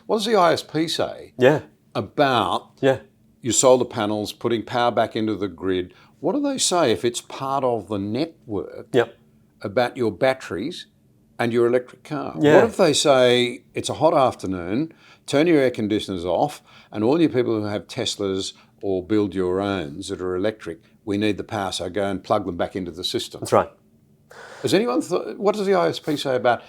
what does the ISP say about your solar panels, putting power back into the grid? What do they say if it's part of the network about your batteries and your electric car? What if they say it's a hot afternoon, turn your air conditioners off, and all you people who have Teslas or build your owns that are electric, we need the power, so go and plug them back into the system. That's right. Has anyone thought, what does the ISP say about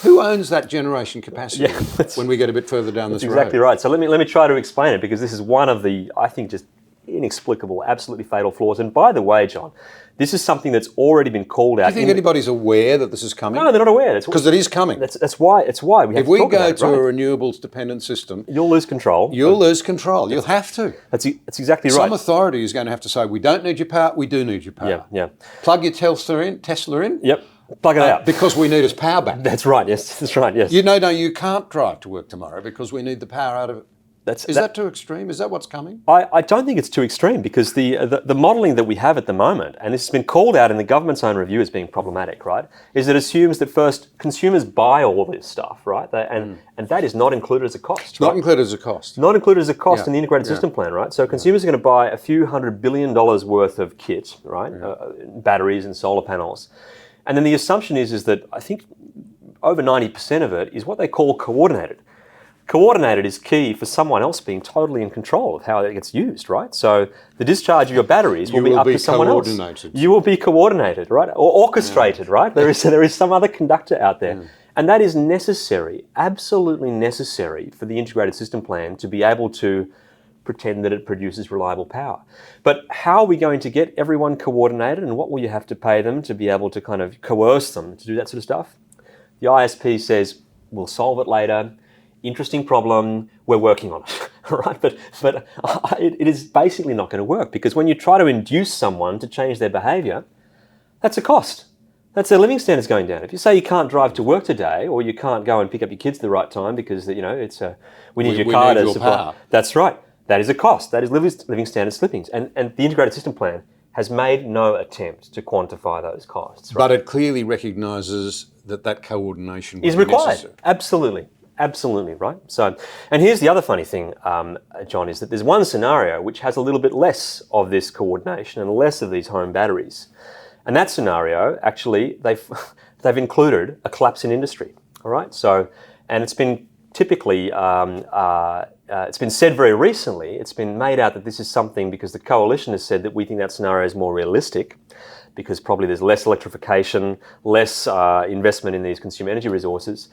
who owns that generation capacity when we get a bit further down this road? Exactly right. So let me try to explain it, because this is one of the, I think, just inexplicable, absolutely fatal flaws. And by the way, John, this is something that's already been called out. Do you think anybody's aware that this is coming? No, they're not aware. Because it is coming. That's why we have to talk about it. If we go to a renewables dependent system, you'll lose control. You'll lose control. You'll have to. That's exactly right. Some authority is going to have to say, we don't need your power, we do need your power. Yeah. Plug your Tesla in. Yep. Plug it out. Because we need his power back. That's right, yes. That's right, yes. No, you can't drive to work tomorrow because we need the power out of it. Is that too extreme? Is that what's coming? I don't think it's too extreme, because the modelling that we have at the moment, and this has been called out in the government's own review as being problematic, right, is it assumes that first consumers buy all this stuff, right, and that is not included as a cost. Not included as a cost. Not included as a cost in the integrated system plan, right? So consumers are going to buy a few $100 billion worth of kit, right, batteries and solar panels. And then the assumption is that I think over 90% of it is what they call coordinated. Coordinated is key for someone else being totally in control of how it gets used, right? So the discharge of your batteries will be up to someone else. You will be coordinated, right? Or orchestrated, right? There is some other conductor out there. And that is necessary, absolutely necessary, for the integrated system plan to be able to pretend that it produces reliable power. But how are we going to get everyone coordinated, and what will you have to pay them to be able to kind of coerce them to do that sort of stuff? The ISP says, we'll solve it later. Interesting problem, we're working on it, right? But it is basically not going to work, because when you try to induce someone to change their behaviour, that's a cost. That's their living standards going down. If you say you can't drive to work today, or you can't go and pick up your kids at the right time because we need your car to supply. Power. That's right. That is a cost. That is living standard slippings. And the integrated system plan has made no attempt to quantify those costs. Right? But it clearly recognises that coordination is required. Necessary. Absolutely, right? So, and here's the other funny thing, John, is that there's one scenario which has a little bit less of this coordination and less of these home batteries. And that scenario, actually, they've included a collapse in industry, all right? So, and it's been typically, it's been said very recently, it's been made out that this is something because the coalition has said that we think that scenario is more realistic, because probably there's less electrification, less investment in these consumer energy resources.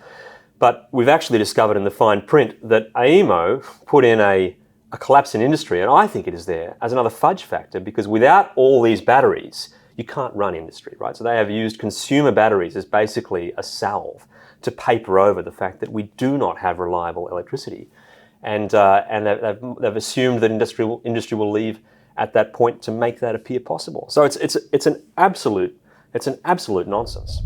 But we've actually discovered in the fine print that AEMO put in a collapse in industry, and I think it is there as another fudge factor, because without all these batteries, you can't run industry, right? So they have used consumer batteries as basically a salve to paper over the fact that we do not have reliable electricity. And they've assumed that industry will leave at that point to make that appear possible. So it's an absolute nonsense.